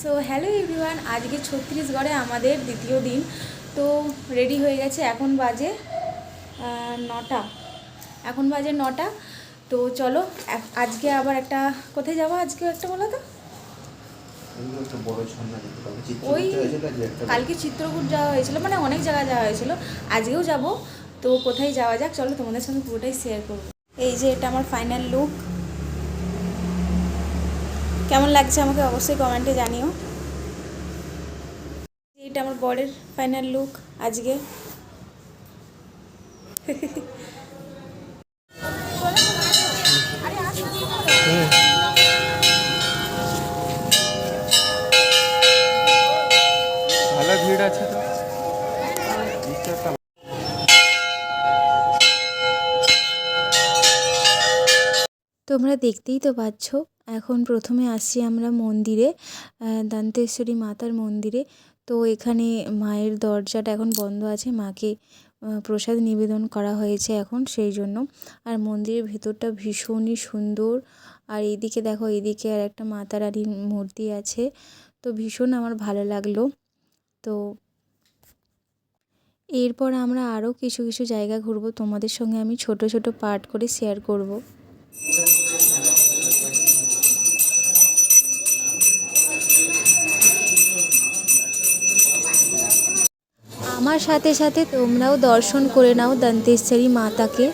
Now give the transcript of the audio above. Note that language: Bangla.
সো হ্যালো এভরিওয়ান, আজকে ছত্তিশগড়ে আমাদের দ্বিতীয় দিন। তো রেডি হয়ে গেছে, এখন বাজে 9টা। তো চলো আজকে আবার একটা কোথায় যাবো, আজকে একটা বলো তো। ওই কালকে চিত্রকূট যাওয়া হয়েছিল, মানে অনেক জায়গায় যাওয়া হয়েছিল, আজকেও যাব। তো কোথায় যাওয়া যাক, চলো তোমাদের সঙ্গে পুরোটাই শেয়ার করবো। এই যে এটা আমার ফাইনাল লুক, কেমন লাগছে আমাকে অবশ্যই কমেন্টে জানিও। এটা আমার বরের ফাইনাল লুক আজকে। ভালো ভিড় আছে তো। তোমরা দেখতেই তো পাচ্ছ, এখন প্রথমে আসছি আমরা মন্দিরে, দন্তেশ্বরী মাতার মন্দিরে। তো এখানে মায়ের দরজাটা এখন বন্ধ আছে, মাকে প্রসাদ নিবেদন করা হয়েছে এখন, সেই জন্য। আর মন্দিরের ভেতরটা ভীষণই সুন্দর। আর এইদিকে দেখো, এইদিকে আর একটা মাতা রানীর মূর্তি আছে। তো ভীষণ আমার ভালো লাগলো। তো এরপর আমরা আরও কিছু কিছু জায়গা ঘুরবো, তোমাদের সঙ্গে আমি ছোট ছোট পার্ট করে শেয়ার করব। আমার সাথে সাথে তোমরাও দর্শন করে নাও দন্তেশ্বরী মাতাকে।